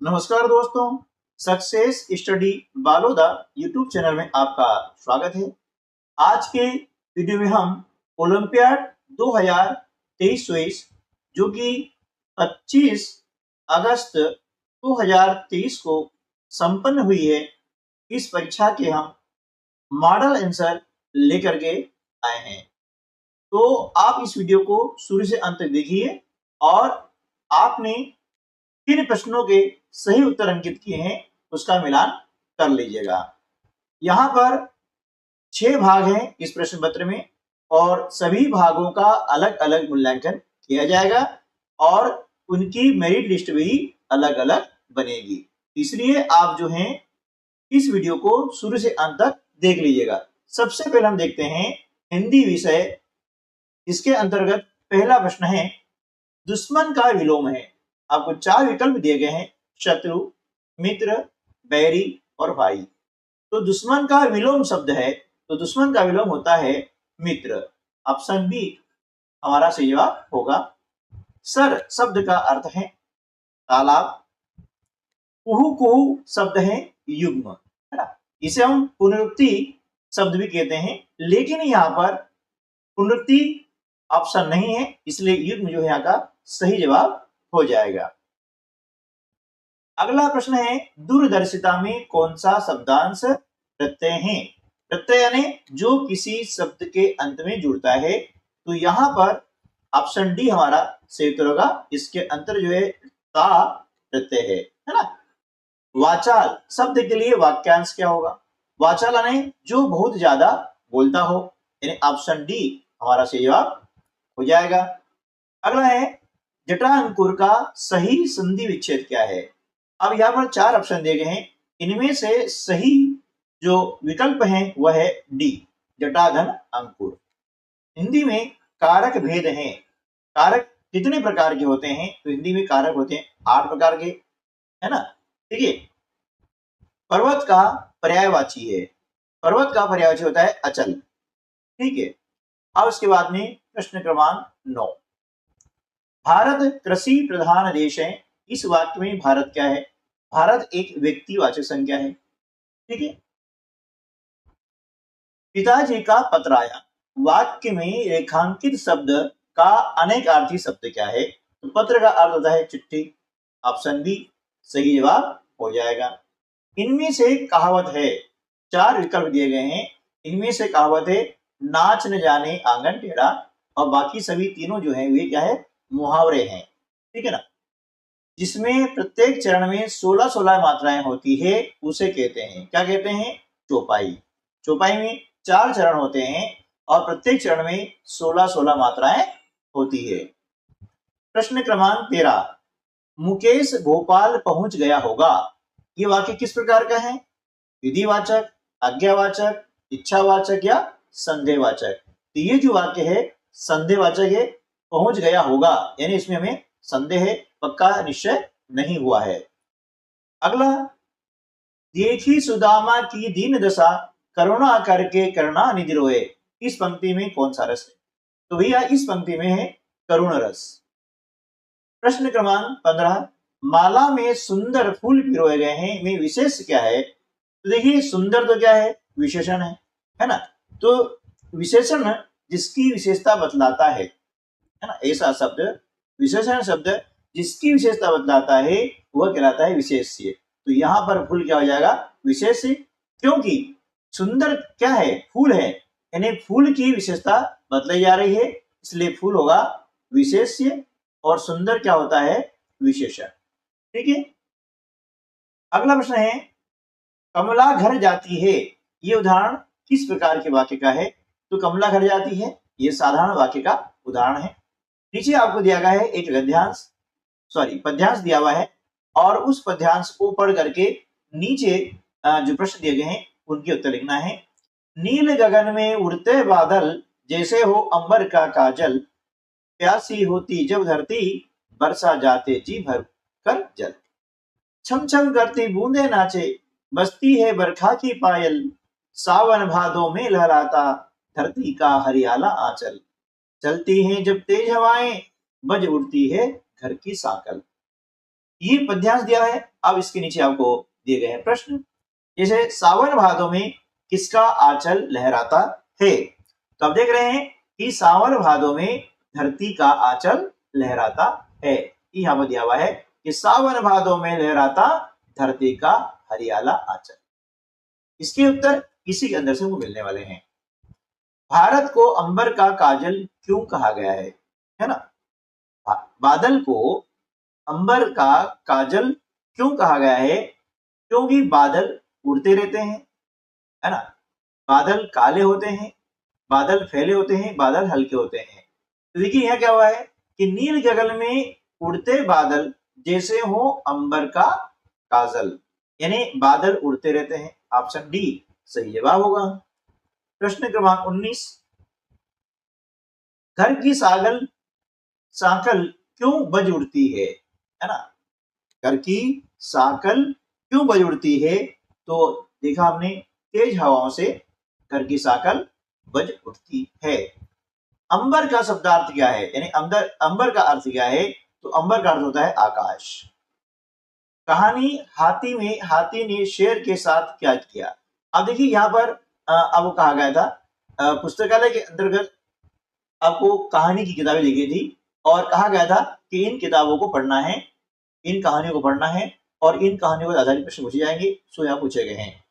नमस्कार दोस्तों, success study Baloda YouTube channel में आपका स्वागत है। आज के वीडियो में हम ओलंपियाड 2023 जो कि 25 अगस्त 2023 को संपन्न हुई है, इस परीक्षा के हम मॉडल आंसर लेकर के आए हैं। तो आप इस वीडियो को शुरू से अंत तक देखिए और आपने किन प्रश्नों के सही उत्तर अंकित किए हैं उसका मिलान कर लीजिएगा। यहाँ पर 6 भाग हैं इस प्रश्न पत्र में और सभी भागों का अलग अलग मूल्यांकन किया जाएगा और उनकी मेरिट लिस्ट भी अलग अलग बनेगी। इसलिए आप जो हैं इस वीडियो को शुरू से अंत तक देख लीजिएगा। सबसे पहले हम देखते हैं हिंदी विषय। इसके अंतर्गत पहला प्रश्न है, दुश्मन का विलोम है। आपको 4 विकल्प दिए गए हैं, शत्रु, मित्र, बैरी और भाई। तो दुश्मन का विलोम शब्द है, तो दुश्मन का विलोम होता है मित्र। ऑप्शन बी हमारा सही जवाब होगा। सर शब्द का अर्थ है तालाब। कुहू कुहू शब्द है युग्म, है ना। इसे हम पुनरुक्ति शब्द भी कहते हैं, लेकिन यहाँ पर पुनरुक्ति ऑप्शन नहीं है, इसलिए युग्म जो है यहाँ का सही जवाब हो जाएगा। अगला प्रश्न है, दूरदर्शिता में कौन सा शब्दांश प्रत्यय है। प्रत्यय यानी जो किसी शब्द के अंत में जुड़ता है। तो यहाँ पर ऑप्शन डी हमारा सही उत्तर होगा। इसके अंतर जो है ता प्रत्यय है ना। वाचाल शब्द के लिए वाक्यांश क्या होगा। वाचाल यानी जो बहुत ज्यादा बोलता हो, यानी ऑप्शन डी हमारा सही जवाब हो जाएगा। अगला है, जटा अंकुर का सही संधि विच्छेद क्या है। अब यहाँ पर 4 ऑप्शन दिए गए हैं, इनमें से सही जो विकल्प है वह है डी, जटाधन अंकुर। हिंदी में कारक भेद हैं। कारक कितने प्रकार के होते हैं, तो हिंदी में कारक होते हैं 8 प्रकार के, है ना। ठीक है। पर्वत का पर्यायवाची है। पर्वत का पर्यायवाची होता है अचल। ठीक है। अब इसके बाद में प्रश्न क्रमांक 9, भारत कृषि प्रधान देश है। इस वाक्य में भारत क्या है। भारत एक व्यक्तिवाचक संख्या है। ठीक है। पिताजी का पत्र आया। वाक्य में रेखांकित शब्द का अनेकार्थी शब्द क्या है। तो पत्र का अर्थ होता है चिट्ठी। ऑप्शन बी सही जवाब हो जाएगा। इनमें से कहावत है। 4 विकल्प दिए गए हैं, इनमें से कहावत है नाच न जाने आंगन टेढ़ा, और बाकी सभी तीनों जो है वे क्या है, मुहावरे हैं। ठीक है ना। जिसमें प्रत्येक चरण में 16-16 मात्राएं होती है उसे कहते हैं, क्या कहते हैं, चौपाई। चौपाई में 4 चरण होते हैं और प्रत्येक चरण में 16-16 मात्राएं होती है। प्रश्न क्रमांक 13, मुकेश भोपाल पहुंच गया होगा। ये वाक्य किस प्रकार का है। विधिवाचक, आज्ञावाचक, इच्छावाचक या संदेहवाचक। तो ये जो वाक्य है संदेहवाचक है। पहुंच गया होगा यानी इसमें हमें संदेह है, पक्का निश्चय नहीं हुआ है। अगला, देखी सुदामा की दीन दशा, करुणा करके करुणा निधि रोए। इस पंक्ति में कौन सा रस है। तो भैया इस पंक्ति में है करुण रस। प्रश्न क्रमांक 15, माला में सुंदर फूल पिरोए गए हैं, में विशेष क्या है। तो देखिए सुंदर तो क्या है, विशेषण है ना। तो विशेषण जिसकी विशेषता बतलाता है ना, ऐसा शब्द विशेषण शब्द जिसकी विशेषता बतलाता है वह कहलाता है विशेष्य। तो यहाँ पर फूल क्या हो जाएगा, विशेष्य, क्योंकि सुंदर क्या है, फूल है, यानी फूल की विशेषता बतलाई जा रही है, इसलिए फूल होगा विशेष्य और सुंदर क्या होता है, विशेषण। ठीक है। अगला प्रश्न है, कमला घर जाती है। ये उदाहरण किस प्रकार के वाक्य का है। तो कमला घर जाती है ये साधारण वाक्य का उदाहरण है। नीचे आपको दिया गया है एक पद्यांश दिया हुआ है और उस पद्यांश को पढ़ करके नीचे जो प्रश्न दिए गए हैं उनके उत्तर लिखना है। नील गगन में उड़ते बादल, जैसे हो अंबर का काजल, प्यासी होती जब धरती, बरसा जाते जी भर कर जल। छम छम करती बूंदे नाचे, बजती है बरखा की पायल, सावन भादों में लहराता धरती का हरियाला आंचल, चलती हैं जब तेज हवाएं, बज उड़ती है घर की साकल। ये पद्यांश दिया है। अब इसके नीचे आपको दिए गए हैं प्रश्न, जैसे सावन भादों में किसका आंचल लहराता है। तो आप देख रहे हैं कि सावन भादों में धरती का आंचल लहराता है। यहाँ पर दिया हुआ है कि सावन भादों में लहराता धरती का हरियाला आंचल। इसके उत्तर इसी के अंदर से वो मिलने वाले हैं। भारत को अंबर का काजल क्यों कहा गया है ना। बादल को अंबर का काजल क्यों कहा गया है, क्योंकि बादल उड़ते रहते हैं, है ना। बादल काले होते हैं, बादल फैले होते हैं, बादल हल्के होते हैं। तो देखिए यहाँ क्या हुआ है कि नील गगन में उड़ते बादल जैसे हो अंबर का काजल, यानी बादल उड़ते रहते हैं। ऑप्शन डी सही जवाब होगा। प्रश्न क्रमांक 19, घर की साकल क्यों बज उड़ती है ना। घर की साकल क्यों बज उड़ती है, तो देखा हमने तेज हवाओं से घर की साकल बज उठती है। अंबर का शब्दार्थ क्या है, यानी अंबर का अर्थ क्या है, तो अंबर का अर्थ होता है आकाश। कहानी हाथी में हाथी ने शेर के साथ क्या किया। अब देखिए यहाँ पर आपको कहा गया था, पुस्तकालय के अंतर्गत आपको कहानी की किताबें दी गई थी और कहा गया था कि इन किताबों को पढ़ना है, इन कहानियों को पढ़ना है और इन कहानियों पर आधारित प्रश्न पूछे जाएंगे। सो यहाँ पूछे गए हैं।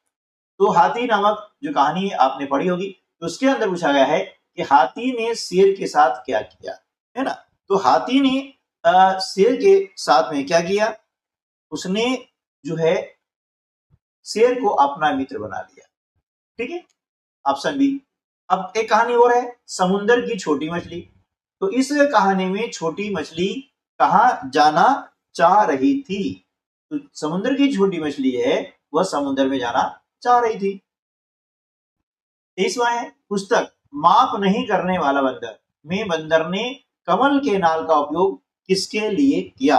तो हाथी नामक जो कहानी है आपने पढ़ी होगी, तो उसके अंदर पूछा गया है कि हाथी ने शेर के साथ क्या किया, है ना। तो हाथी ने शेर के साथ में क्या किया, उसने जो है शेर को अपना मित्र बना लिया। ठीक है, ऑप्शन बी। अब एक कहानी और है, समुद्र की छोटी मछली। तो इस कहानी में छोटी मछली कहाँ जाना चाह रही थी, तो समुद्र की छोटी मछली है वह समुद्र में जाना चाह रही थी। 23वां है, पुस्तक माप नहीं करने वाला बंदर में बंदर ने कमल के नाल का उपयोग किसके लिए किया,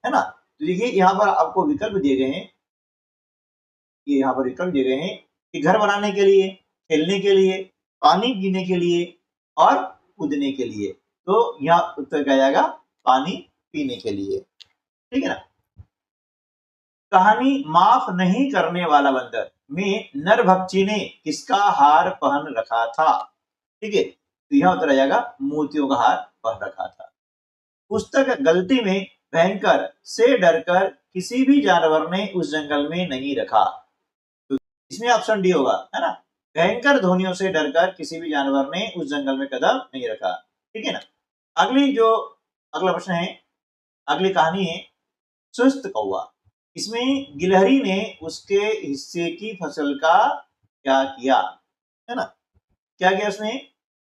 है ना। तो देखिए यहाँ पर आपको विकल्प दिए गए हैं, ये यहाँ पर विकल्प दिए गए हैं कि घर बनाने के लिए, खेलने के लिए, पानी पीने के लिए और कूदने के लिए। तो यहाँ उत्तर क्या जाएगा, पानी पीने के लिए। ठीक है ना। कहानी माफ नहीं करने वाला बंदर में नरभक्षी ने किसका हार पहन रखा था। ठीक है, तो यहाँ उत्तर आ जाएगा मोतियों का हार पहन रखा था। पुस्तक गलती में भयंकर से डरकर किसी भी जानवर ने उस जंगल में नहीं रखा, तो इसमें ऑप्शन डी होगा, है ना। भयंकर ध्वनियों से डरकर किसी भी जानवर ने उस जंगल में कदम नहीं रखा। ठीक है ना। अगला प्रश्न है, अगली कहानी है सुस्त कौवा। इसमें गिलहरी ने उसके हिस्से की फसल का क्या किया, है ना। क्या किया उसने,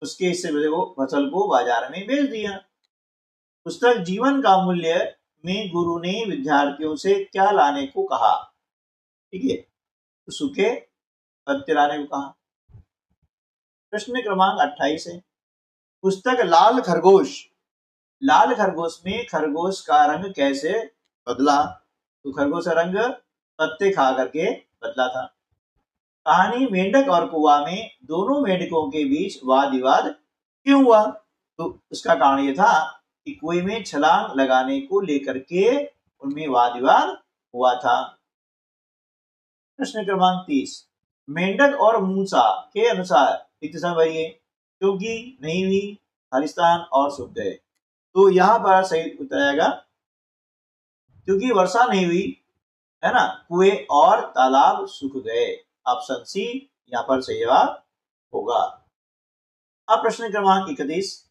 उसके हिस्से को फसल को बाजार में बेच दिया। पुस्तक जीवन का मूल्य में गुरु ने विद्यार्थियों से क्या लाने को कहा। ठीक है, तो सूखे पत्ते लाने को कहा। प्रश्न क्रमांक 28 है, पुस्तक लाल खरगोश में खरगोश का रंग कैसे बदला, तो खरगोश का रंग पत्ते खा करके बदला था। कहानी मेंढक और कुआ में दोनों मेंढकों के बीच वाद विवाद क्यों हुआ, तो उसका कारण यह था कि कुएं में छलांग लगाने को लेकर के उनमें वाद विवाद हुआ था। प्रश्न क्रमांक 30, मेंढक और मूसा के अनुसार इतना भरिए, क्योंकि नहीं हुई, खालिस्तान और सूख गए। तो यहाँ पर सही उत्तर आएगा क्योंकि वर्षा नहीं हुई, है ना, कुएं और तालाब सूख गए। ऑप्शन सी यहाँ पर सही जवाब होगा। अब प्रश्न क्रमांक 31,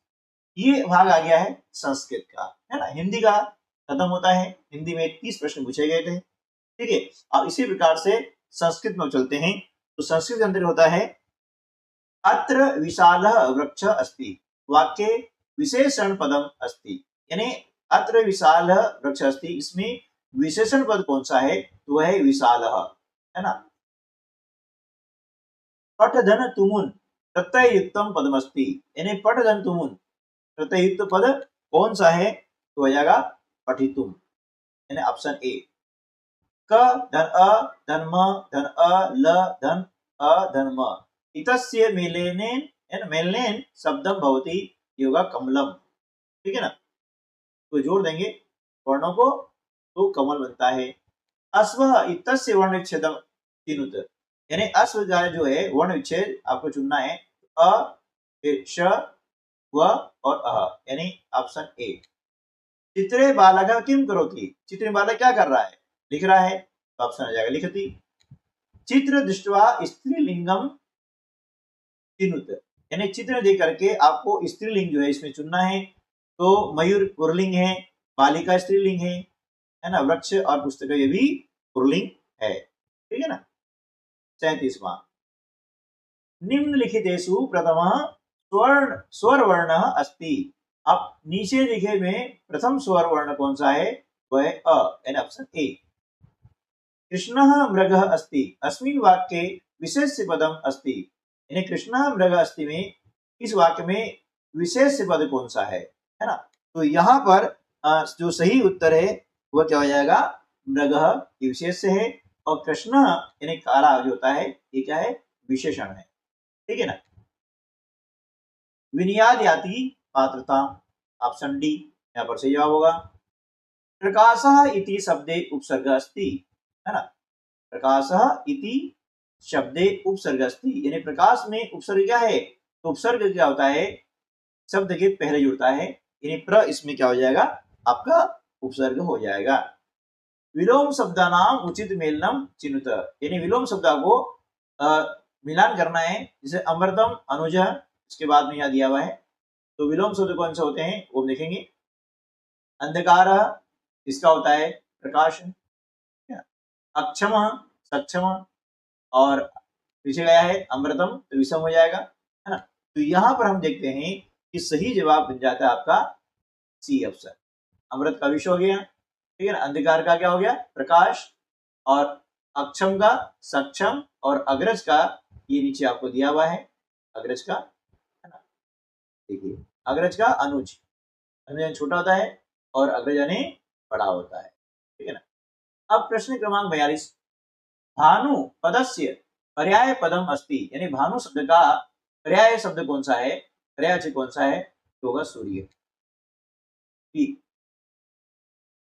ये भाग आ गया है संस्कृत का, है ना। हिंदी का खत्म होता है, हिंदी में 30 प्रश्न पूछे गए थे। ठीक है, अब इसी प्रकार से संस्कृत में चलते हैं। तो संस्कृत के अंदर होता है अत्र विशालः वृक्षः अस्ति, वाक्य विशेषण पदम अस्ति, यानी अत्र विशालः वृक्षः अस्ति, इसमें विशेषण पद कौन सा है, तो वह है विशालः, है ना। पठधन तुमुन प्रत्यय युक्तम पदमस्ति, यानी पठधन तुमुन प्रत्यय युक्त पद कौन सा है, तो हो जाएगा पठितुम, यानी ऑप्शन ए। क धन अ धन म धन अ ल धन अ धन म इतस्य मेलनेन शब्दम भवति, योगा कमलम। ठीक है ना। तो जोड़ देंगे वर्णों को, तो कमल बनता है। अश्व इत्यस्य वर्ण विच्छेदम चिनुत, यानी अश्व जो है वर्ण विच्छेद आपको चुनना है, अ, श, व और अह, यानी ऑप्शन ए। चित्रे बालक किम करोति, चित्र में बालक क्या कर रहा है, लिख रहा है, तो ऑप्शन आ जाएगा लिखती। चित्र दृष्टवा स्त्रीलिंगम चिनुत, यानी चित्र देख करके आपको स्त्रीलिंग जो है इसमें चुनना है। तो मयूर पुल्लिंग है, बालिका स्त्रीलिंग है ना, वृक्ष और पुस्तक ये भी पुल्लिंग है, ठीक है ना। 37वां, निम्नलिखितेषु प्रथमः स्वर वर्ण अस्ति, अब नीचे लिखे में प्रथम स्वर वर्ण कौन सा है, वह है अ, यानी ऑप्शन ए। कृष्णः मृगः अस्ति, अस्मिन् वाक्ये विशेष्य पदम अस्ति, यानी कृष्णः मृगः अस्ति में इस वाक्य में विशेष्य पद कौन सा है ना। तो यहाँ पर जो सही उत्तर है वह क्या हो जाएगा, मृगः ये विशेष्य है, और कृष्ण यानी काला जो होता है ये क्या है, विशेषण है, ठीक है ना। विनियादयाति पात्रता, ऑप्शन डी यहाँ पर सही जवाब होगा। प्रकाशः इति शब्दे उपसर्ग अस्ति, है ना, प्रकाशः इति शब्दे उपसर्ग अस्ति, यानी प्रकाश में उपसर्ग क्या है, तो उपसर्ग क्या होता है, शब्द के पहले जुड़ता है, यानी प्र इसमें क्या हो जाएगा, आपका उपसर्ग हो जाएगा। विलोम शब्दानाम उचित मेलनम चिनुत, यानी विलोम शब्द को मिलान करना है, जैसे अमृतम अनुज इसके बाद में यहाँ दिया हुआ है, तो विलोम शब्द कौन से होते हैं वो देखेंगे। अंधकार इसका होता है प्रकाश, अक्षम सक्षम, और पीछे गया है अमृतम तो विषम हो जाएगा, है ना। तो यहाँ पर हम देखते हैं कि सही जवाब बन जाता है आपका सी ऑप्शन, अमृत का विष हो गया, ठीक है ना, अंधकार का क्या हो गया, प्रकाश, और अक्षम का सक्षम, और अग्रज का ये नीचे आपको दिया हुआ है, अग्रज का, है ना, देखिए अग्रज का अनुज, अनुज छोटा होता है और अग्रज यानी बड़ा होता है, ठीक है ना। अब प्रश्न क्रमांक 42, भानु पदस्य पर्याय पदम अस्ति, यानी भानु शब्द का पर्याय शब्द कौन सा है, पर्याय कौन सा है, तो होगा सूर्य।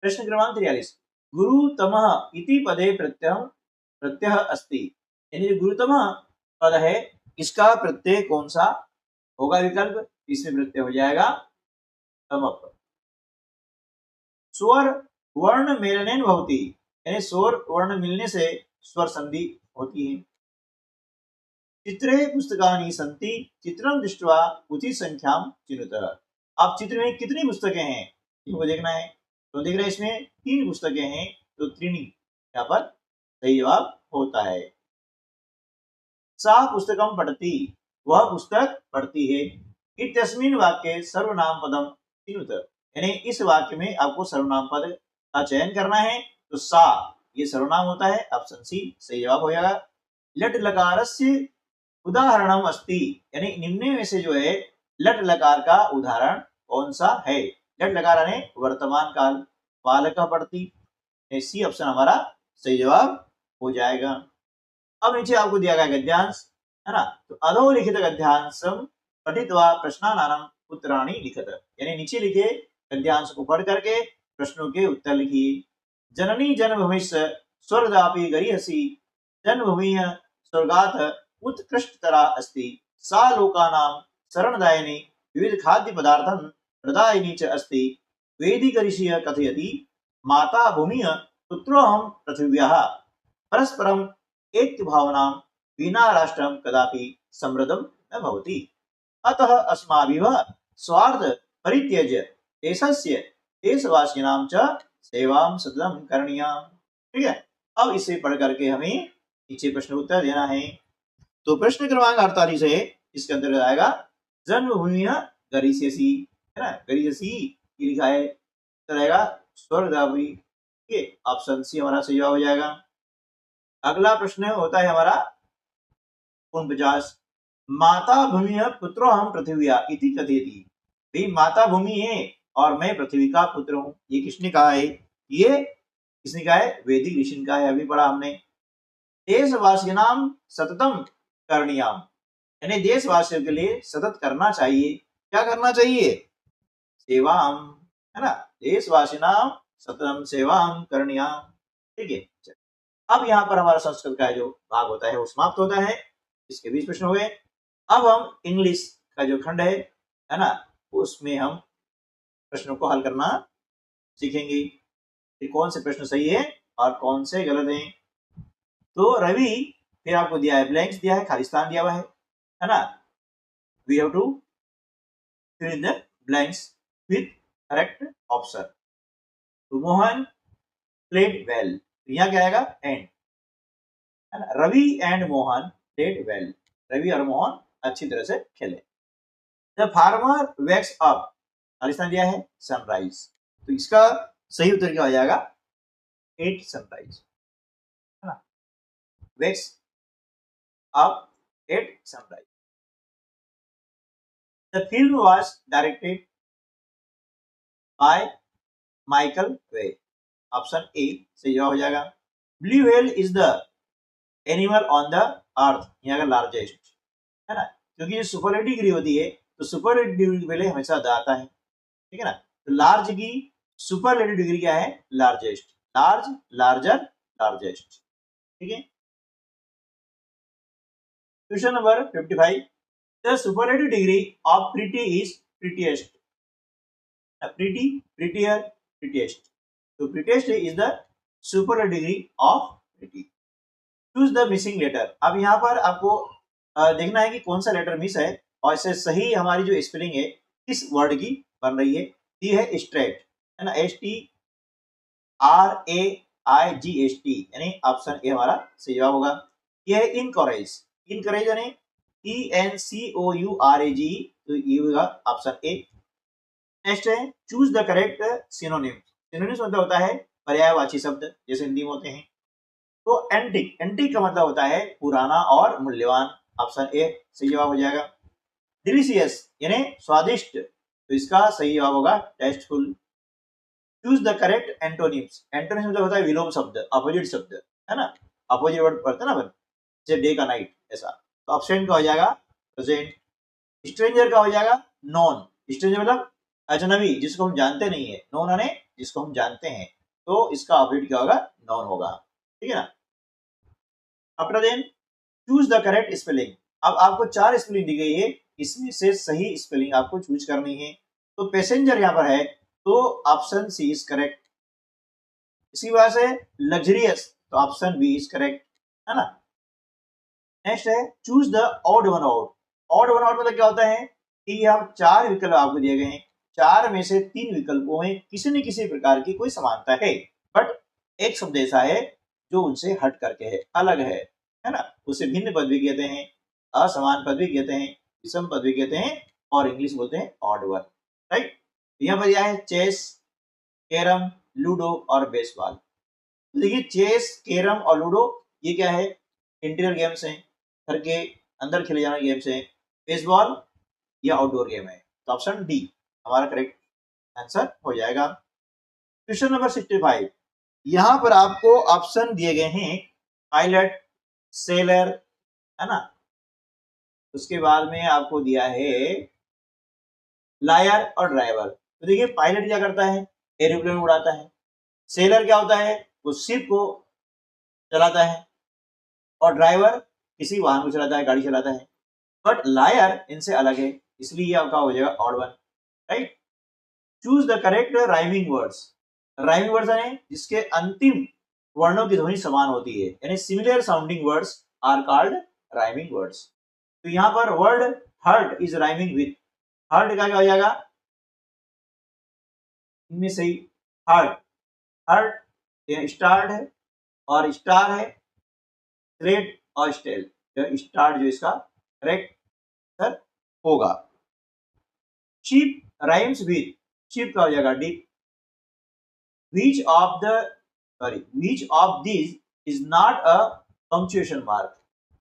प्रश्न क्रमांक 43, गुरुतमः इति पदे प्रत्यय अस्ति, यानी जो गुरुतमः पद है इसका प्रत्यय कौन सा होगा, विकल्प, इसमें प्रत्यय हो जाएगा तमप। स्वर वर्ण मेलनेन भवति, यानी स्वर वर्ण मिलने से स्वर संधि होती है। चित्रे पुस्तकानि सन्ति, चित्रम दृष्ट्वा उचित संख्यां चिनुत, आप चित्र में कितनी पुस्तकें हैं इनको देखना है, तो देख रहे हैं इसमें 3 पुस्तकें हैं, तो त्रीणी यहाँ पर सही जवाब होता है। सा पुस्तकम पढ़ती, वह पुस्तक पढ़ती है। इत्यस्मिन् वाक्ये सर्वनाम पदम चिनुत, यानी इस वाक्य में आपको सर्वनाम पद का चयन करना है, तो सा ये सर्वनाम होता है, ऑप्शन सी सही जवाब हो जाएगा। लट लकारस्य उदाहरणम अस्ति, यानी निम्न में से जो है लट लकार का उदाहरण कौन सा है, लट लकार यानी वर्तमान काल, बालक पढ़ती, सी ऑप्शन हमारा सही जवाब हो जाएगा। अब नीचे आपको दिया गया गद्यांश, है ना, तो अधोलिखित गद्यांशम पठित्वा प्रश्नानाम उत्तराणि लिखत, यानी नीचे लिखे गद्यांश को पढ़ करके प्रश्नों के उत्तर लिखिए। जननी जन्मभूमिश्च स्वर्गापि गरीयसी, जन्मभूमि स्वर्गात् उत्कृष्टतरा अस्ति, सा लोकानां शरणदायिनी विविध खाद्य पदार्थं प्रदायिनी च अस्ति। वैदिक ऋषिः कथयति, माता भूमिः पुत्रोऽहं पृथिव्याः, परस्परम् ऐक्य भावनां विना राष्ट्रं कदापि समृद्धं न भवति। अतः अस्माभिः स्वार्थ परित्यज्य देशस्य देशवासिनां च सेवां सततं करणीया, ठीक है। अब इसे पढ़ करके हमें नीचे प्रश्न उत्तर देना है। तो प्रश्न क्रमांक 48 है, इसके अंतर्गत आएगा जन्मभूमि गरीयसी, है ना, गरीयसी ये लिखा है, तो रहेगा स्वर्गापि, ठीक है, ऑप्शन सी हमारा सही जवाब हो जाएगा। अगला प्रश्न होता है हमारा 49, माता भूमि पुत्रो हम पृथ्व्या इति कथयति, भाई माता भूमि है और मैं पृथ्वी का पुत्र हूं, ये किसने कहा है, ये किसने कहा है, वैदिक ऋषि का है, अभी पढ़ा हमने। देशवासिनां सततम करणीयाम, यानी देशवासियों के लिए सतत करना चाहिए, क्या करना चाहिए, सेवाम, है ना, देशवासिनां सततम सेवाम करणीया। ठीक है, अब यहाँ पर हमारा संस्कृत का जो भाग होता है वो समाप्त होता है। इसके 20 प्रश्न हो गए। अब हम इंग्लिश का जो खंड है ना, उसमें हम प्रश्नों को हल करना सीखेंगे कि कौन से प्रश्न सही है और कौन से गलत हैं। तो रवि, फिर आपको दिया है ब्लैंक्स, दिया है खाली स्थान दिया हुआ है ना। We have to fill in the blanks with correct option. तो मोहन played well, तो यहाँ क्या आएगा एंड, है ना। Ravi and Mohan played well, Ravi और मोहन अच्छी तरह से खेले। द फार्मर वेक्स अप, खालिस्तान दिया है सनराइज, तो इसका सही उत्तर क्या हो जाएगा, 8 सनराइज, है ना। Wakes up 8 sunrise. The film was directed by Michael way, option A सही जवाब हो जाएगा। Blue whale is the animal on the earth, यहाँ का लार्जेस्ट, है ना, क्योंकि ये सुपरलेटिव डिग्री होती है तो सुपरलेटिव डिग्री पहले हमेशा द आता है, ठीक है ना। तो लार्ज की सुपरलेटिव डिग्री क्या है, लार्जेस्ट, लार्ज, लार्जर, लार्जेस्ट, ठीक है। Question number 55, the superlative degree of pretty is prettiest, pretty, prettier, prettiest, तो prettiest is the superlative degree of pretty. Choose the missing letter, अब यहाँ पर आपको देखना है कि कौन सा लेटर मिस है और इससे सही हमारी जो स्पेलिंग है किस वर्ड की बन रही है। ये है स्ट्रेट, है ना, STRAIGHT, यानी ऑप्शन ए हमारा सही जवाब होगा। ये है इनकरेज, इनकरेज यानी ENCOURAGE, तो ये होगा ऑप्शन ए। नेक्स्ट है choose the correct synonym, synonym मतलब होता है पर्यायवाची शब्द, जैसे हिंदी में होते हैं। तो एंटिक, एंटिक का मतलब होता है पुराना और मूल्यवान, ऑप्शन ए सही जवाब हो जाएगा। डिलीशियस यानी स्वादिष्ट, तो इसका सही जवाब होगा tasteful. Choose the correct antonyms, antonyms मतलब होता है विलोम शब्द, अपोजिट शब्द, है ना, अपोजिट वर्ड पढ़ते हैं ना अपन, जैसे डे का नाइट ऐसा। तो ऑप्शन का हो जाएगा प्रेजेंट। स्ट्रेंजर का हो जाएगा नॉन, स्ट्रेंजर मतलब अजनबी, जिसको हम जानते नहीं है, नॉन यानी जिसको हम जानते हैं, तो इसका ऑपोजिट क्या होगा, नॉन होगा, ठीक है ना। After then choose the correct spelling, अब आपको 4 स्पेलिंग दी गई है, इसमें से सही स्पेलिंग आपको चूज करनी है। तो पैसेंजर यहाँ पर है तो ऑप्शन सी इज करेक्ट, इसी वजह से लग्जरियस, तो ऑप्शन बी इज करेक्ट, है ना। नेक्स्ट है choose the odd one out, odd one out मतलब क्या होता है कि यहाँ 4 विकल्प आपको दिए गए हैं, 4 में से 3 विकल्पों में किसी न किसी प्रकार की कोई समानता है, बट एक शब्द ऐसा है जो उनसे हट करके है, अलग है ना, उसे भिन्न पद भी कहते हैं, असमान पद भी कहते हैं, विषम पद भी कहते हैं, और इंग्लिश बोलते हैं ऑड वन, राइट। यहाँ पर यह है चेस, कैरम, लूडो और बेसबॉल। तो देखिए चेस, कैरम और लूडो ये क्या है, इंटीरियर गेम्स हैं, घर के अंदर खेले जाने गेम्स हैं। बेसबॉल ये आउटडोर गेम है, तो ऑप्शन डी हमारा करेक्ट आंसर हो जाएगा। क्वेश्चन नंबर 65, यहाँ पर आपको ऑप्शन दिए गए हैं पायलट, सेलर, है ना, उसके बाद में आपको दिया है लायर और ड्राइवर। तो देखिए पायलट क्या करता है, एरोप्लेन उड़ाता है, सेलर क्या होता है, वो शिप को चलाता है, और ड्राइवर किसी वाहन को चलाता है, गाड़ी चलाता है, बट लायर इनसे अलग है, इसलिए ये आपका हो जाएगा odd one, right. Choose the correct rhyming words, rhyming words यानी जिसके अंतिम वर्णों की ध्वनि समान होती है, यानी similar sounding words are called rhyming words. तो यहाँ पर word hurt is rhyming with, hurt का क्या हो जाएगा, इनमें सही हर्ट, हर्ट स्टार्ट है और स्टार है, थ्रेड और स्टेल, स्टार्ट जो इसका करेक्ट सर होगा। शीप राइम्स विथ, शीप का हो जाएगा deep. Which of the which of these is not a punctuation mark,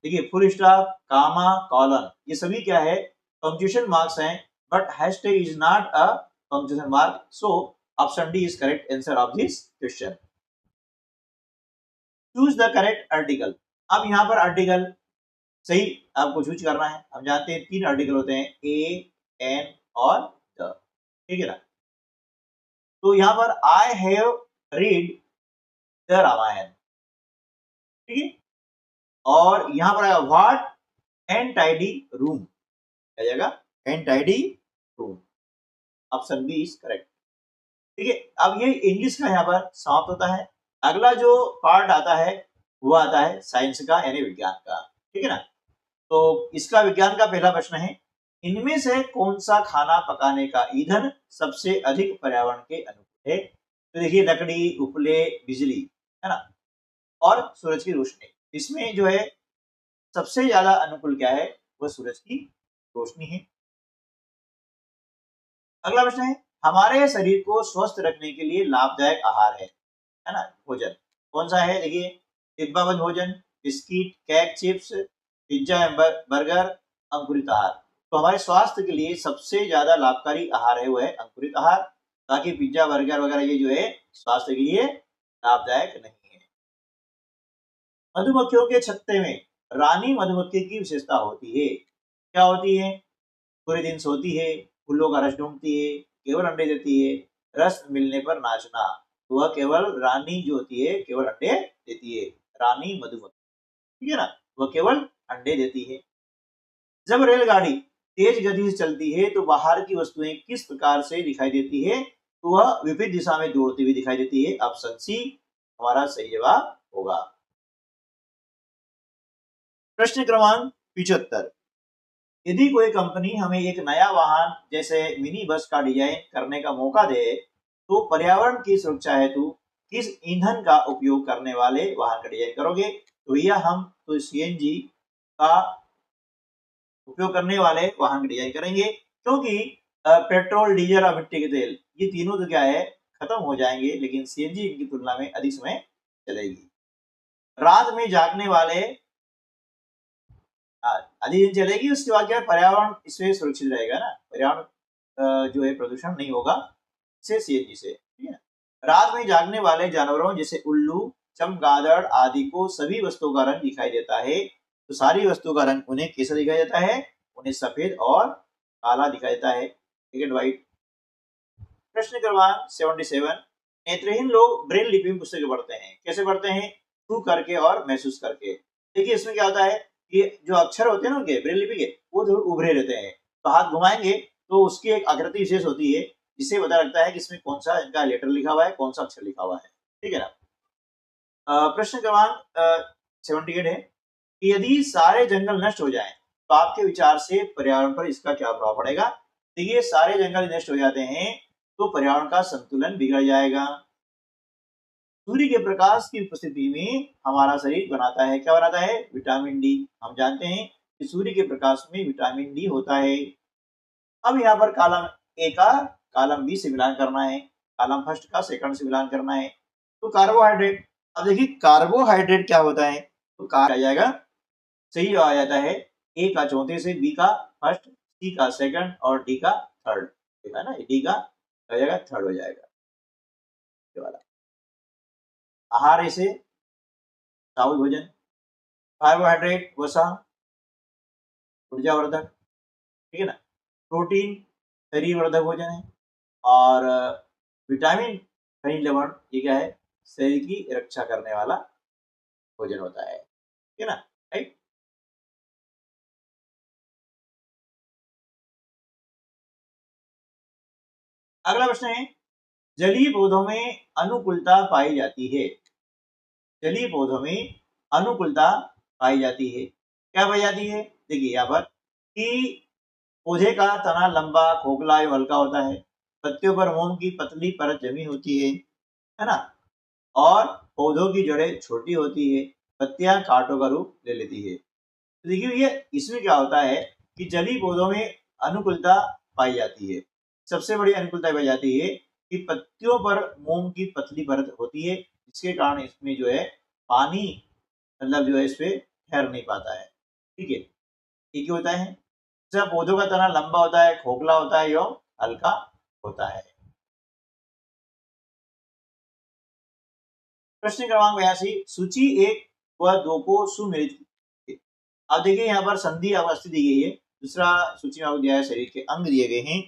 देखिए फुल स्टॉप, कामा, कॉलन ये सभी क्या है, पंक्चुएशन मार्क्स हैं, but hashtag is not a punctuation mark, so option D is correct answer of this question. Choose the correct article, अब यहाँ पर article सही आपको चूज करना है। हम जानते हैं 3 आर्टिकल होते हैं, ए, एन और द, ठीक है ना। तो यहाँ पर I have read the Ramayana, ठीक है। और यहाँ पर आएगा व्हाट अनटाइडी रूम, क्या जाएगा untidy room, option B is correct, ठीक है। अब ये इंग्लिश का यहाँ पर समाप्त होता है। अगला जो पार्ट आता है वो आता है साइंस का यानी विज्ञान का, ठीक है ना। तो इसका विज्ञान का पहला प्रश्न है, इनमें से कौन सा खाना पकाने का ईंधन सबसे अधिक पर्यावरण के अनुकूल है? तो देखिए लकड़ी, उपले, बिजली, है ना, और सूरज की रोशनी। इसमें जो है सबसे ज्यादा अनुकूल क्या है, वह सूरज की रोशनी है। अगला प्रश्न है, हमारे शरीर को स्वस्थ रखने के लिए लाभदायक आहार है ना, भोजन कौन सा है? देखिए डिब्बाबंद भोजन, biscuit, cake, chips, pizza, burger, अंकुरित आहार। तो हमारे स्वास्थ्य के लिए सबसे ज्यादा लाभकारी आहार है वो है अंकुरित आहार, ताकि पिज्जा, बर्गर वगैरह ये जो है स्वास्थ्य के लिए लाभदायक नहीं है। मधुमक्खियों के छत्ते में रानी मधुमक्खी की विशेषता होती है, क्या होती है? पूरे दिन सोती है, फूलों का रस ढूंढती है, केवल अंडे देती है, रस मिलने पर नाचना। तो वह केवल रानी जो होती है केवल अंडे देती है, रानी मधुमक्खी, ठीक है ना, वह केवल अंडे देती है। जब रेलगाड़ी तेज गति से चलती है तो बाहर की वस्तुएं किस प्रकार से दिखाई देती है? तो वह विपरीत दिशा में दौड़ती हुई दिखाई देती है, ऑप्शन सी हमारा सही जवाब होगा। प्रश्न क्रमांक 75, यदि कोई कंपनी हमें एक नया वाहन जैसे मिनी बस का डिजाइन करने का मौका दे तो पर्यावरण की सुरक्षा हेतु किस ईंधन का उपयोग करने वाले वाहन का डिजाइन करोगे? तो भैया हम तो सीएनजी का उपयोग करने वाले वाहन का डिजाइन करेंगे, क्योंकि पेट्रोल, डीजल और मिट्टी के तेल ये तीनों तो क्या है खत्म हो जाएंगे, लेकिन सीएनजी इनकी तुलना में अधिक समय चलेगी। रात में जागने वाले अधिक दिन चलेगी, उसके बाद क्या है पर्यावरण इससे सुरक्षित रहेगा ना, पर्यावरण जो है प्रदूषण नहीं होगा से सीएनजी से, ठीक है। रात में जागने वाले जानवरों जैसे उल्लू, चमगादड़ आदि को सभी वस्तुओं का रंग दिखाई देता है, तो सारी वस्तुओं का रंग उन्हें कैसा दिखाई देता है? उन्हें सफेद और काला दिखाई देता है, ठीक है व्हाइट। प्रश्न क्रमांक 77, नेत्रहीन लोग ब्रेल लिपि में पुस्तकें पढ़ते हैं, कैसे पढ़ते हैं? छू करके और महसूस करके। देखिए इसमें क्या होता है कि जो अक्षर होते हैं ना उनके ब्रेल लिपि के वो थोड़े उभरे रहते हैं, तो हाथ घुमाएंगे तो उसकी एक आकृति विशेष होती है जिससे पता लगता है कि इसमें कौन सा इनका लेटर लिखा हुआ है, कौन सा अक्षर लिखा हुआ है, ठीक है ना। प्रश्न क्रमांक 78 है कि यदि सारे जंगल नष्ट हो जाएं तो आपके विचार से पर्यावरण पर इसका क्या प्रभाव पड़ेगा? देखिए सारे जंगल नष्ट हो जाते हैं तो पर्यावरण का संतुलन बिगड़ जाएगा। सूर्य के प्रकाश की उपस्थिति में हमारा शरीर बनाता है, क्या बनाता है? Vitamin D. हम जानते हैं कि सूर्य के प्रकाश में विटामिन डी होता है। अब यहाँ पर कॉलम ए का कॉलम बी से मिलान करना है, कॉलम फर्स्ट का सेकंड से मिलान करना है। तो कार्बोहाइड्रेट, अब देखिए कार्बोहाइड्रेट क्या होता है? तो आ जाएगा सही जवाब आ जाता है ए का चौथे से, बी का फर्स्ट, सी का सेकंड और डी का थर्ड, ठीक है ना, डी का हो जाएगा थर्ड हो जाएगा ये वाला। आहार ऐसे साबुत भोजन, कार्बोहाइड्रेट वसा, ऊर्जावर्धक, ठीक है ना, प्रोटीन शरीर वर्धक भोजन है, और विटामिन खनिज लवण ये क्या है? शरीर की रक्षा करने वाला भोजन होता है, ठीक है ना, राइट। अगला प्रश्न है, जलीय पौधों में अनुकूलता पाई जाती है, जलीय पौधों में अनुकूलता पाई जाती है, क्या पाई जाती है? देखिए यहाँ पर कि पौधे का तना लंबा, खोखला एवं हल्का होता है, पत्तियों पर मोम की पतली परत जमी होती है ना, और पौधों की जड़ें छोटी होती है, पत्तियां कांटों का रूप ले लेती है। तो देखिए ये इसमें क्या होता है कि जलीय पौधों में अनुकूलता पाई जाती है, सबसे बड़ी अनुकूलता पाई जाती है कि पत्तियों पर मोम की पतली परत होती है, जिसके कारण इसमें जो है पानी मतलब जो है इस पे ठहर नहीं पाता है, ठीक है। ये क्यों होता है? जब पौधों का तना लंबा होता है, खोखला होता है एवं हल्का होता है। प्रश्न क्रमांक 82, सूची 1 व 2 को सुमेलित कीजिए। अब देखिए यहाँ पर संधि अवस्थी दी गई है, दूसरा सूची में आपको दिया है शरीर के अंग दिए गए हैं।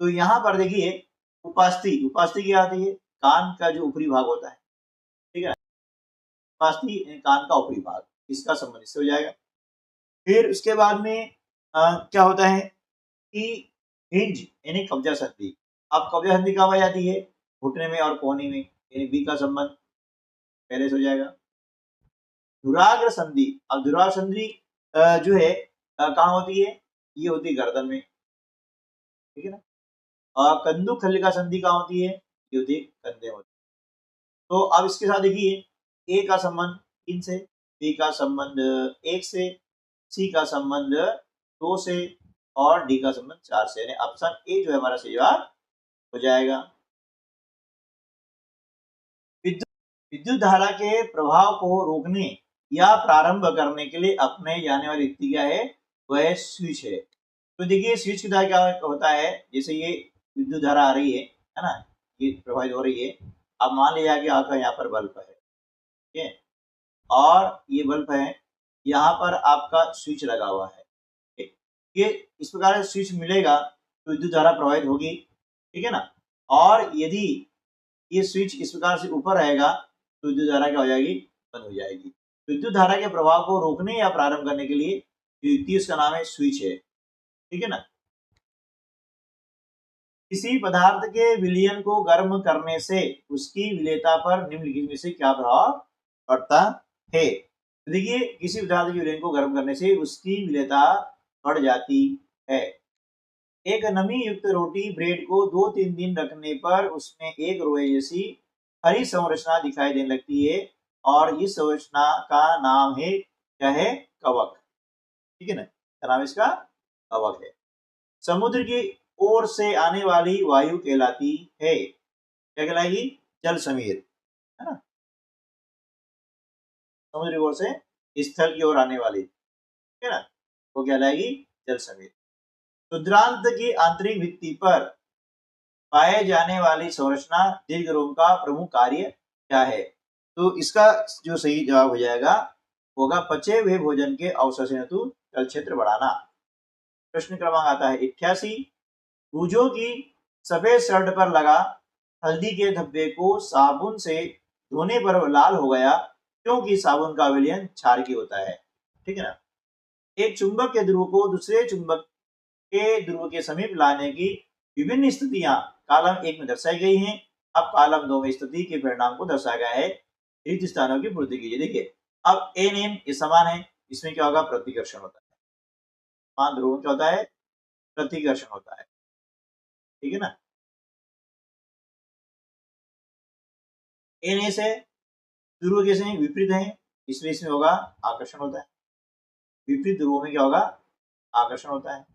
तो यहाँ पर देखिए उपास्थि, उपास्थि क्या आती है? कान का जो ऊपरी भाग होता है, ठीक है। उपास्थि कान का ऊपरी भाग, इसका संबंध इससे हो जाएगा। फिर उसके बाद में क्या होता है कि हिंज यानी कब्जा संधि। अब कब्जा संधि कब आ जाती है? घुटने में और कोहनी में, यानी बी का संबंध पहले से हो जाएगा। धुराग्र संधि, अब धुराग्र संधि जो है कहाँ होती है? ये होती है गर्दन में, ठीक है ना। और कंदु खल्लिका संधि कहाँ होती है? ये होती है कंधे में। तो अब इसके साथ देखिए, ए का संबंध 3 से, बी का संबंध 1 से, सी का संबंध 2 से और डी का संबंध 4 से, यानी ऑप्शन ए जो है हमारा सही जवाब हो जाएगा। विद्युत धारा के प्रभाव को रोकने या प्रारंभ करने के लिए अपने जाने वाली युक्ति क्या है? वह स्विच है। तो देखिए स्विच की तरह क्या होता है, जैसे ये विद्युत धारा आ रही है ना, ये प्रभावित हो रही है। अब मान लिया कि आपका यहाँ पर बल्ब है, ठीक है, और ये बल्ब है, यहाँ पर आपका स्विच लगा हुआ है, ठीक? ये इस प्रकार से स्विच मिलेगा तो विद्युत धारा प्रभावित होगी, ठीक है ना। और यदि ये स्विच इस प्रकार से ऊपर रहेगा तो विद्युत धारा क्या हो जाएगी? बंद हो जाएगी। विद्युत धारा के प्रभाव को रोकने या प्रारंभ करने के लिए युक्ति, उसका नाम है स्विच है, ठीक है ना। किसी पदार्थ के विलयन को गर्म करने से उसकी विलेयता पर निम्नलिखित में से क्या प्रभाव पड़ता है? देखिए किसी पदार्थ के विलयन को गर्म करने से उसकी विलेयता बढ़ जाती है। एक नमी युक्त रोटी ब्रेड को 2-3 दिन रखने पर उसमें एक रोए जैसी हरी संरचना दिखाई देने लगती है और इस संरचना का नाम है क्या है? कवक, ठीक है ना, क्या नाम इसका? कवक है। समुद्र की ओर से आने वाली वायु कहलाती है, क्या कहलाएगी? जल समीर, है ना। समुद्र की ओर से स्थल की ओर आने वाली, ठीक है ना, वो कहलाएगी जल समीर। क्षुद्रांत की आंतरिक भित्ति पर पाए जाने वाली संरचना दीर्घ रोम का प्रमुख कार्य क्या है? तो इसका जो सही जवाब हो जाएगा होगा पचे हुए भोजन के अवशेष हेतु जल क्षेत्र बढ़ाना। प्रश्न क्रमांक आता है 88। भुजों की सफेद शर्ट पर लगा हल्दी के धब्बे को साबुन से धोने पर लाल हो गया क्योंकि साबुन का विलयन क्षारकीय होता है, ठीक है ना। एक चुंबक के ध्रुव को दूसरे चुंबक के ध्रुव के समीप लाने की विभिन्न स्थितियां कॉलम 1 में दर्शाई गई हैं। अब कॉलम 2 में स्थिति के परिणाम को दर्शाया गया है। रिक्त स्थानों की पूर्ति कीजिए। देखिए अब ए नेम ये समान है, इसमें क्या होगा? प्रतिकर्षण होता है। समान ध्रुव क्या होता है? प्रतिकर्षण होता है, ठीक है ना। एन ए से ध्रुव कैसे हैं? विपरीत है, इसलिए इसमें होगा आकर्षण होता है। विपरीत ध्रुवों में क्या होगा? आकर्षण होता है।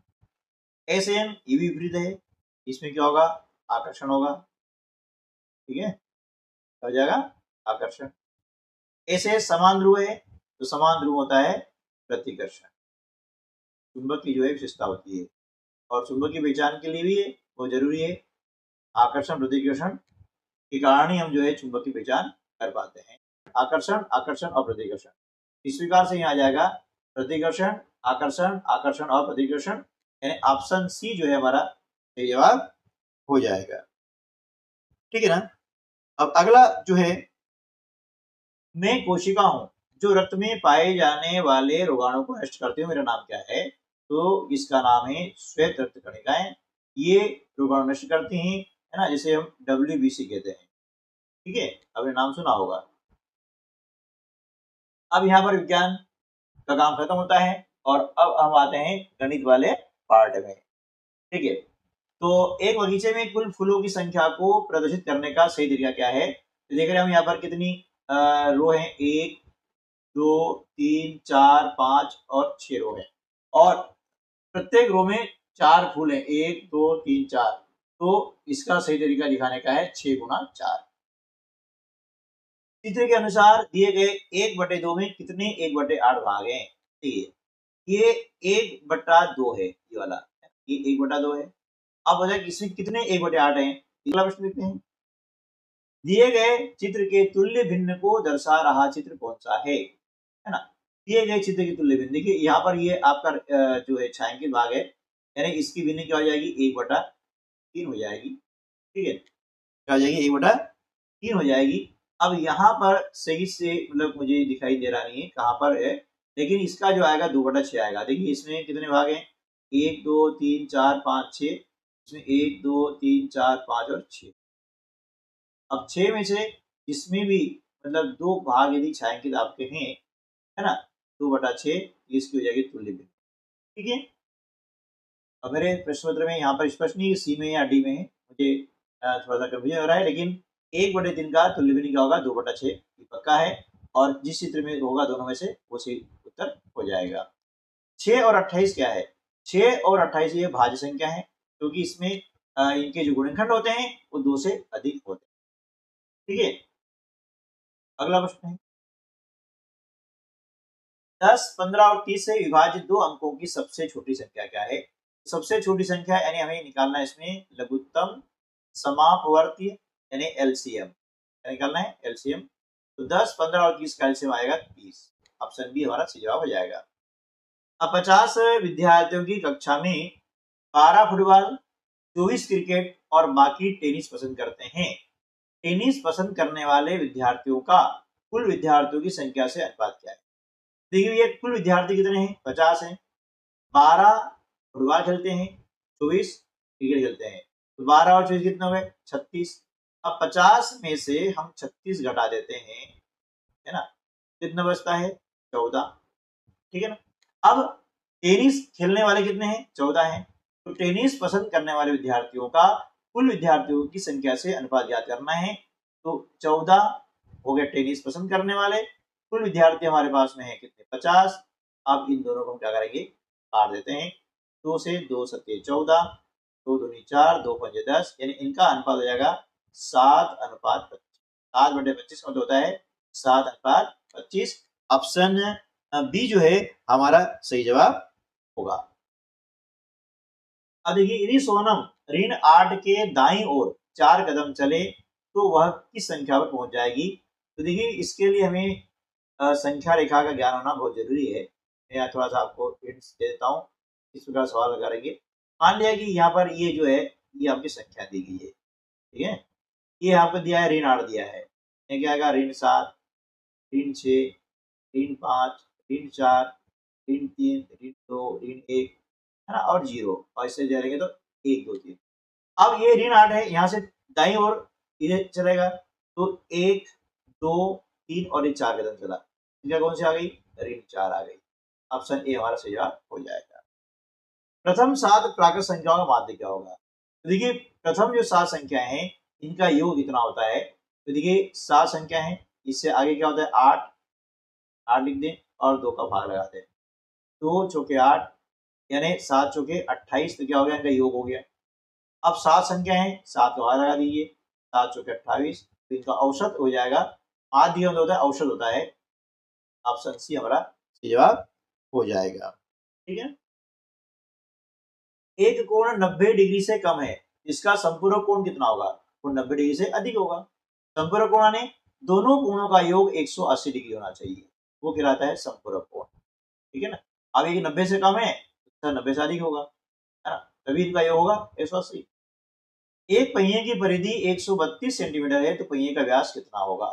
एस एम ये भी विपरीत है, इसमें क्या होगा? आकर्षण होगा, ठीक है, हो जाएगा आकर्षण। ऐसे समान ध्रुव है तो समान ध्रुव होता है प्रतिकर्षण। चुंबक की जो है विशेषता होती है और चुंबक की पहचान के लिए भी है वो जरूरी है। आकर्षण प्रतिकर्षण के कारण ही हम जो है चुंबक की पहचान कर पाते हैं। आकर्षण, आकर्षण और प्रतिकर्षण, इस प्रकार से यहाँ आ जाएगा प्रतिकर्षण, आकर्षण, आकर्षण और प्रतिकर्षण, यानी ऑप्शन सी जो है हमारा सही जवाब हो जाएगा, ठीक है ना। अब अगला जो है, मैं कोशिका हूं जो रक्त में पाए जाने वाले रोगाणु को नष्ट करती हूँ, मेरा नाम क्या है? तो इसका नाम है श्वेत रक्त कणिकाएं। ये रोगाणु नष्ट करती हैं, है ना, जिसे हम WBC कहते हैं, ठीक है, आपने नाम सुना होगा। अब यहाँ पर विज्ञान का काम खत्म होता है और अब हम आते हैं गणित वाले पार्ट में, ठीक है। तो एक बगीचे में कुल फूलों की संख्या को प्रदर्शित करने का सही तरीका क्या है? तो देख रहे हैं हम यहाँ पर कितनी रो है? 1 2 3 4 5 और 6 रो है और प्रत्येक रो में 4 फूल हैं, 1 2 3 4। तो इसका सही तरीका दिखाने का है 6 गुना 4। चित्र के अनुसार दिए गए 1/2 में कितने 1/8 भाग हैं? ठीक है, ये 1/2 है, ये वाला, ये 1/2 है। अब बताए इसमें कितने 1/8 हैं? अगला प्रश्न लिखते हैं। दिए गए चित्र के तुल्य भिन्न को दर्शा रहा चित्र कौन सा है ना। दिए गए चित्र की तुल्य भिन्न, देखिए यहाँ पर ये आपका जो है छायांकित भाग है, यानी इसकी भिन्न क्या हो जाएगी? 1/3 हो जाएगी। ठीक है, क्या हो जाएगी 1/3 हो जाएगी। अब यहाँ पर सही से मतलब मुझे दिखाई दे रहा नहीं है कहाँ पर है, लेकिन इसका जो आएगा 2/6 आएगा। देखिए इसमें कितने भाग हैं, 1 2 3 4 5 6, इसमें 1 2 3 4 5 और 6। अब 6 में से इसमें भी मतलब 2 भाग यदि छायांकित आपके हैं, है ना, 2/6 इसकी हो जाएगी तुल्य भिन्नता। ठीक है, अब मेरे प्रश्न पत्र में यहाँ पर स्पष्ट नहीं सी में या डी में है, मुझे थोड़ा सा कंफ्यूजन हो रहा है, लेकिन 1/3 का तुल्य भिन्न क्या होगा, 2/6 ये पक्का है, और जिस चित्र में होगा दोनों में से वो सही उत्तर हो जाएगा। 6 और 28 क्या है, 6 और 28 ये भाज्य संख्या है, क्योंकि इसमें इनके जो गुणनखंड होते हैं वो 2 से अधिक होते हैं। ठीक है, अगला प्रश्न है 10, 15 और 30 से विभाजित 2 अंकों की सबसे छोटी संख्या क्या है। सबसे छोटी संख्या यानी हमें निकालना है इसमें लघुत्तम समापवर्ती यानी एलसीएम, निकालना है एलसीएम। तो 10, 15 और 30 का एलसीएम आएगा 30। ऑप्शन बी हमारा सही जवाब हो जाएगा। अब 50 विद्यार्थियों की कक्षा में 12 फुटबॉल, 24 क्रिकेट और बाकी टेनिस पसंद करते हैं। टेनिस पसंद करने वाले विद्यार्थियों का कुल विद्यार्थियों की संख्या से अनुपात क्या है। देखिए ये कुल विद्यार्थी कितने हैं, 50 हैं, 12 फुटबॉल खेलते हैं, 24 क्रिकेट खेलते हैं, तो 12 और 24 कितने हो गए, 36। अब 50 में से हम 36 घटा देते हैं, है ना, कितना बचता है, 14। ठीक है ना। अब टेनिस खेलने वाले कितने हैं, 14 हैं, तो टेनिस पसंद करने वाले विद्यार्थियों का कुल विद्यार्थियों की संख्या से अनुपात ज्ञात करना है। तो 14 हो गए टेनिस पसंद करने वाले, कुल विद्यार्थी हमारे पास में है कितने, 50। अब इन दोनों को हम क्या करेंगे, काट देते हैं, 2 से 2 सत्ते 14, 2 दूनी 4, 2 पंजे 10, यानी इनका अनुपात हो जाएगा 7:25। 7/25 का होता है 7:25। ऑप्शन बी जो है हमारा सही जवाब होगा। अब देखिए यदि सोनम ऋण 8 के दाईं ओर 4 कदम चले तो वह किस संख्या पर पहुंच जाएगी। तो देखिए इसके लिए हमें संख्या रेखा का ज्ञान होना बहुत जरूरी है। मैं थोड़ा सा आपको हिंट्स दे देता हूँ, इस प्रकार सवाल करेंगे। मान लिया कि यहाँ पर ये जो है ये आपकी संख्या दी गई है, ठीक है, ये आपको दिया है ऋण 8 दिया है, ये क्या आएगा, ऋण 7, ऋण 6, ऋण 5, ऋण 4, ऋण 3, ऋण 2, ऋण 1, है ना, और 0, और इससे जाएंगे तो 1 2 3। अब ये ऋण 8 है, यहाँ से दाईं ओर इधर चलेगा तो 1 2 3 और ये 4 कदम चला, संख्या कौन सी आ गई, ऋण 4 आ गई। ऑप्शन ए हमारा सही जवाब हो जाएगा। प्रथम 7 प्राकृत संख्याओं का माध्य क्या होगा। तो देखिए प्रथम जो 7 संख्या है इनका योग कितना होता है। तो देखिए 7 संख्या है, इससे आगे क्या होता है, 8 8 लिख दें और 2 का भाग लगा दें, 2 चौके 8 यानी 7 चौके 28, तो क्या हो गया, इनका योग हो गया। अब 7 संख्या है, 7 का भाग लगा दीजिए, 7 चौके 28, तो इनका औसत हो जाएगा। माध्य होता है, औसत होता है। ऑप्शन सी हमारा सही जवाब हो जाएगा। ठीक है, एक कोण 90 डिग्री से कम है, इसका संपूरक कोण कितना होगा, वो 90 डिग्री से अधिक होगा। संपूरक कोण यानी दोनों कोणों का योग 180 डिग्री होना चाहिए, वो कहलाता है संपूरक कोण। ठीक है ना। अब ये 90 से कम है तो 90 से अधिक होगा, है ना, तभी इनका योग होगा 180। एक पहिए की परिधि 132 सेंटीमीटर है, तो पहिए का व्यास कितना होगा,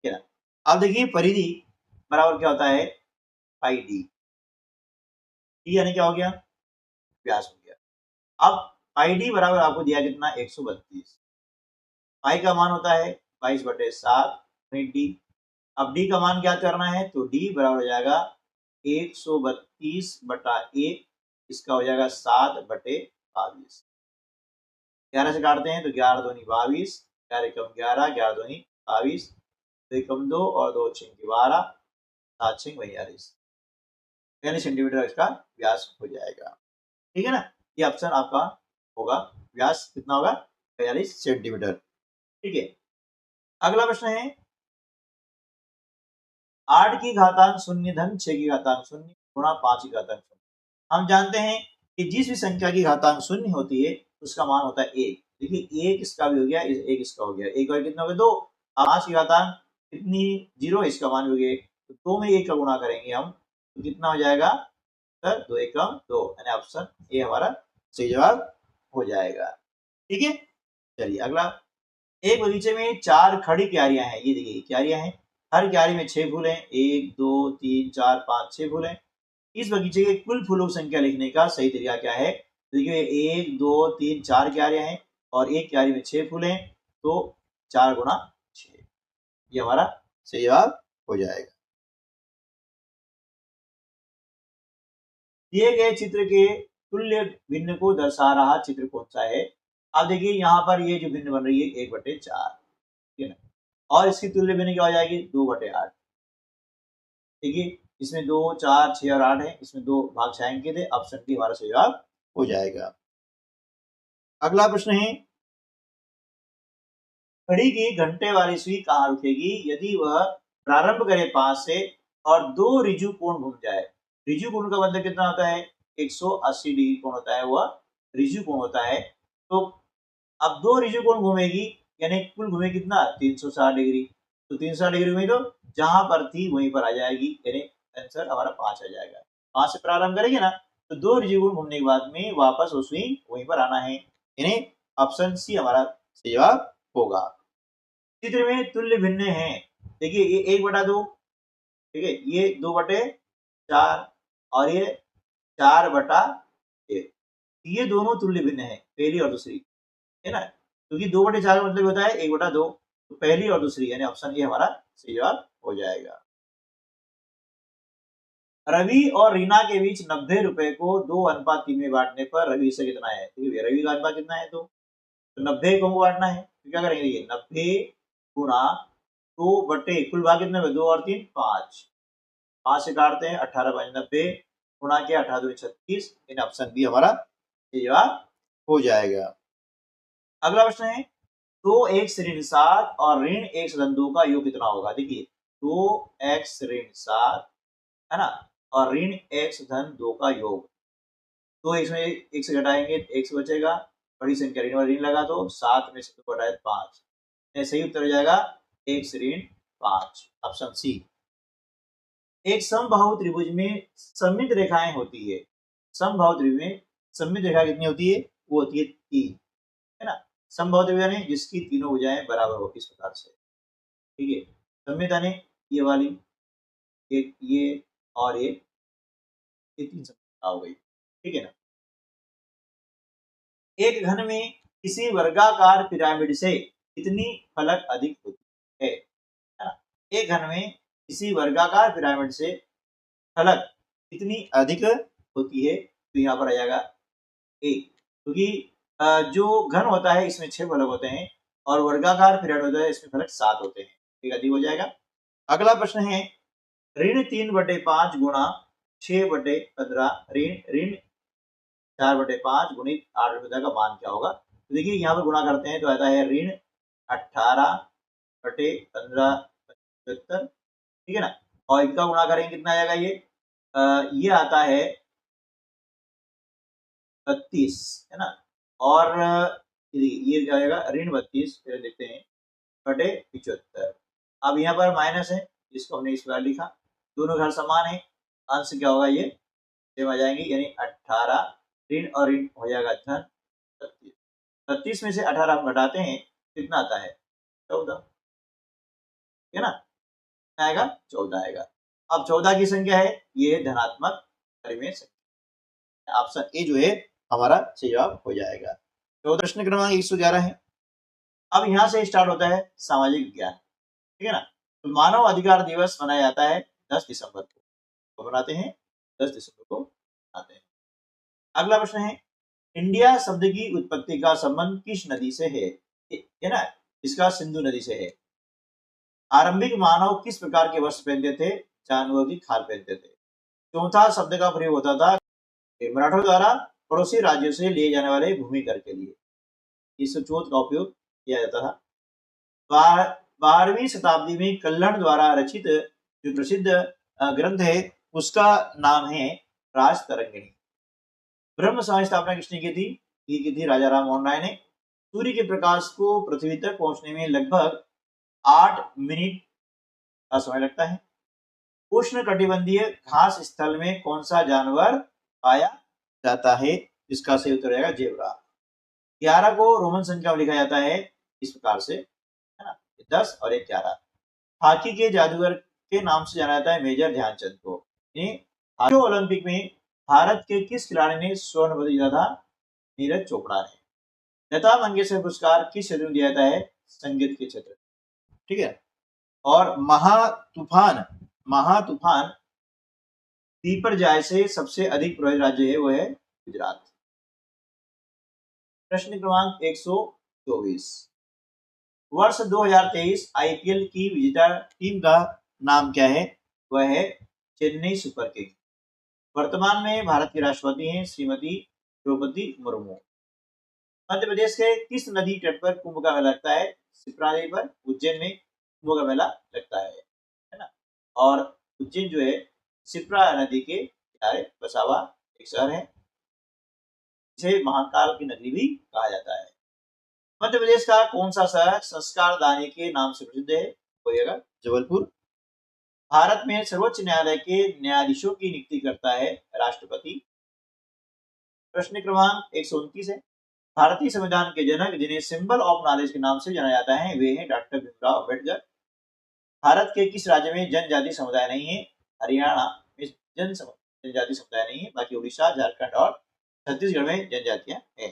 ठीक है ना। अब देखिए परिधि बराबर क्या होता है, पाई डी, यानी क्या हो गया, व्यास हो गया। अब पाई डी बराबर आपको दिया कितना, 132, पाई का मान होता है 22/7 डी। अब डी का मान ज्ञात करना है, तो डी बराबर हो जाएगा 132/1, इसका हो जाएगा 7/22। 11 से काटते हैं तो 11 दूनी 22, 11 एकम 11, 11 दूनी 22, 2 एकम 2 और 2 छंग 12, 7 छंग 42, 42 सेंटीमीटर इसका व्यास हो जाएगा। ठीक है ना, ये ऑप्शन आपका होगा, व्यास कितना होगा, 42 सेंटीमीटर। ठीक है, अगला प्रश्न है 8 की घातांक 0 धन 6 की घातांक 0 गुणा 5 की घातांक 0। हम जानते हैं कि जिस भी संख्या की घातांक 0 होती है उसका मान होता है 1। देखिए 1 इसका भी हो गया, 1 इसका हो गया, 1 और कितना हो गया, 2। 5 की घातांक कितनी, 0, इसका मान भी हो गया, तो 2 में 1 का गुणा करेंगे हम तो कितना हो जाएगा, सर 2 एकम 2, यानी ऑप्शन ए हमारा सही जवाब हो जाएगा। ठीक है, चलिए अगला, एक बगीचे में 4 खड़ी क्यारियां हैं, ये देखिए क्यारियां हैं, हर क्यारी में 6 फूल हैं, 1 2 3 4 5 6 फूल हैं। इस बगीचे के कुल फूलों की संख्या लिखने का सही तरीका क्या है? देखिए 1 2 3 4 क्यारियां हैं और एक क्यारी में 6 फूल हैं, तो 4 गुणा 6, ये हमारा सही जवाब हो जाएगा। दिए गए चित्र के तुल्य भिन्न को दर्शा रहा चित्र कौन सा है? आप देखिए यहाँ पर ये जो भिन्न बन रही है 1/4, ठीक है ना, और इसकी तुल्य भिन्न क्या हो जाएगी? 2/8। ठीक है, इसमें 2 4 6 और 8 है, इसमें 2 भाग छायांकित है, ऑप्शन डी हमारा सही जवाब हो जाएगा। अगला प्रश्न है, घड़ी की घंटे वाली सुई कहाँ रुकेगी यदि वह प्रारंभ करे 5 से और 2 ऋजु कोण घूम जाए? ऋजु कोण का मतलब कितना होता है? 180 डिग्री कोण होता है, वह ऋजु कोण होता है। तो अब 2 ऋजु कोण घूमेगी, यानी कुल घूमे कितना? 360 डिग्री। तो 360 डिग्री में तो जहां पर थी वहीं पर आ जाएगी, यानी आंसर हमारा 5 आ जाएगा। 5 से प्रारंभ करेंगे ना, तो 2 ऋजु कोण घूमने के बाद में वापस वो सुई वहीं पर आना है, यानी ऑप्शन सी हमारा सही जवाब होगा। चित्र में तुल्य भिन्न है, देखिए ये 1/2, ठीक है, ये 2/4 और ये 4/1, ये दोनों तुल्य भिन्न है, पहली और दूसरी, है ना, क्योंकि 2/4 का मतलब होता है 1/2, तो पहली और दूसरी, यानी ऑप्शन ए हमारा सही जवाब हो जाएगा। रवि और रीना के बीच 90 रुपए को 2:3 में बांटने पर रवि से कितना है? रवि का अनुपात कितना है? तो 90 को बांटना है, तो क्या करेंगे? ये 90 गुणा 2 बटे कुल भाग कितने में? 2 और 3 5, 5 से काटते हैं, 18 5 90 गुणा किया 18 2 36, इन ऑप्शन बी हमारा सही जवाब हो जाएगा। अगला प्रश्न है, 2x ऋण 7 और ऋण 1/2 का योग कितना होगा? देखिए 2x ऋण 7, है ना, और ऋण x/2 का योग, तो इसमें एक से घटाएंगे एक से बचेगा, बड़ी संख्या ऋण वाला ऋण लगा दो, 7 में से 2 घटाए 5, सही उत्तर हो जाएगा x ऋण 5, ऑप्शन सी। एक समबाहु त्रिभुज में सममित रेखाएं होती है, समबाहु त्रिभुज में सममित रेखा कितनी होती है? वो होती है 3, है ना, समबाहु त्रिभुज यानी जिसकी तीनों भुजाएं बराबर हो, इस प्रकार से, ठीक है। सममित यानी ये वाली, एक ये और ये तीन सममित हो गई, ठीक है ना। एक घन में किसी वर्गाकार पिरामिड से कितनी फलक अधिक होती है? एक घन में किसी वर्गाकार पिरामिड से फलक कितनी अधिक होती है? तो यहाँ पर आ जाएगा एक, क्योंकि जो घन होता है इसमें 6 फलक होते हैं और वर्गाकार पिरामिड होता है इसमें फलक 7 होते हैं, एक अधिक हो जाएगा। अगला प्रश्न है, ऋण 3/5 गुणा 6/15 ऋण ऋण 4/5 गुणित 8/15 का मान क्या होगा? तो देखिए यहाँ पर गुणा करते हैं तो आता है ऋण 18/15 ठीक है ना, और इनका गुणा करेंगे कितना आ जाएगा? ये आता है 32, है ना, और ये जाएगा ऋण 32, फिर देखते हैं बटे 75। अब यहाँ पर माइनस है, इसको हमने इस बार लिखा, दोनों घर समान है, अंश क्या होगा? ये सेम आ जाएंगे, यानी 18 ऋण और ऋण हो जाएगा धन 32। 32 में से 18 हम घटाते हैं, कितना आता है? 14, है ना, आएगा 14 आएगा। अब 14 की संख्या है, ये धनात्मक परिमेय संख्या, ऑप्शन ए जो है हमारा सही जवाब हो जाएगा। तो प्रश्न क्रमांक 111 है। अब यहाँ से स्टार्ट होता है सामाजिक विज्ञान, ठीक है ना। तो मानव अधिकार दिवस मनाया जाता है 10 दिसंबर को, तो मनाते हैं 10 दिसंबर को मनाते हैं। अगला प्रश्न है, इंडिया शब्द की उत्पत्ति का संबंध किस नदी से है ना, इसका सिंधु नदी से है। आरंभिक मानव किस प्रकार के वस्त्र पहनते थे? जानवर की खाल पहनते थे। चौथा शब्द का प्रयोग होता था मराठों द्वारा पड़ोसी राज्यों से लिए जाने वाले भूमि कर के लिए, इस चौथ का उपयोग किया जाता था। 12वीं शताब्दी में कल्हण द्वारा रचित जो प्रसिद्ध ग्रंथ है उसका नाम है राजतरंगिणी। ब्रह्म समाज स्थापना किसने की थी? ये की थी राजा राम मोहन राय ने। सूर्य के प्रकाश को पृथ्वी तक पहुंचने में लगभग 8 मिनट का समय लगता है। उष्ण कटिबंधीय घास स्थल में कौन सा जानवर पाया जाता है? इसका सही उत्तर रहेगा जेबरा। 11 को रोमन संख्या में लिखा जाता है इस प्रकार से, है ना, 10 और 11। हॉकी के जादूगर के नाम से जाना जाता है मेजर ध्यानचंद को। टोक्यो ओलंपिक में भारत के किस खिलाड़ी ने स्वर्ण पदक जीता था? नीरज चोपड़ा ने। लता मंगेशकर पुरस्कार किस क्षेत्र में दिया जाता है? संगीत के क्षेत्र, ठीक है। और महातूफान बिपरजॉय से सबसे अधिक प्रभावित राज्य है, वो है गुजरात। प्रश्न क्रमांक 124, वर्ष 2023 आईपीएल की विजेता टीम का नाम क्या है? वह है चेन्नई सुपर किंग। वर्तमान में भारत के राष्ट्रपति हैं श्रीमती द्रौपदी मुर्मू। मध्य प्रदेश के किस नदी तट पर कुंभ का मेला लगता है? शिप्रा नदी पर उज्जैन में कुंभ का मेला लगता है ना। और उज्जैन जो है शिप्रा नदी के किनारे बसा हुआ एक शहर है, जिसे महाकाल की नगरी भी कहा जाता है। मध्य प्रदेश का कौन सा शहर संस्कार दानी के नाम से प्रसिद्ध है? होगा जबलपुर। भारत में सर्वोच्च न्यायालय के न्यायाधीशों की नियुक्ति करता है राष्ट्रपति। प्रश्न क्रमांक 129 है, भारतीय संविधान के जनक जिन्हें सिंबल ऑफ नॉलेज के नाम से जाना जाता है वे हैं डॉक्टर भीमराव अम्बेडकर। भारत के किस राज्य में जनजाति समुदाय नहीं है? हरियाणा में जनजाति समुदाय नहीं है, बाकी उड़ीसा, झारखंड और छत्तीसगढ़ में जनजातियां हैं।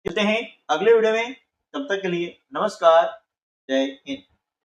मिलते हैं अगले वीडियो में, तब तक के लिए नमस्कार, जय हिंद।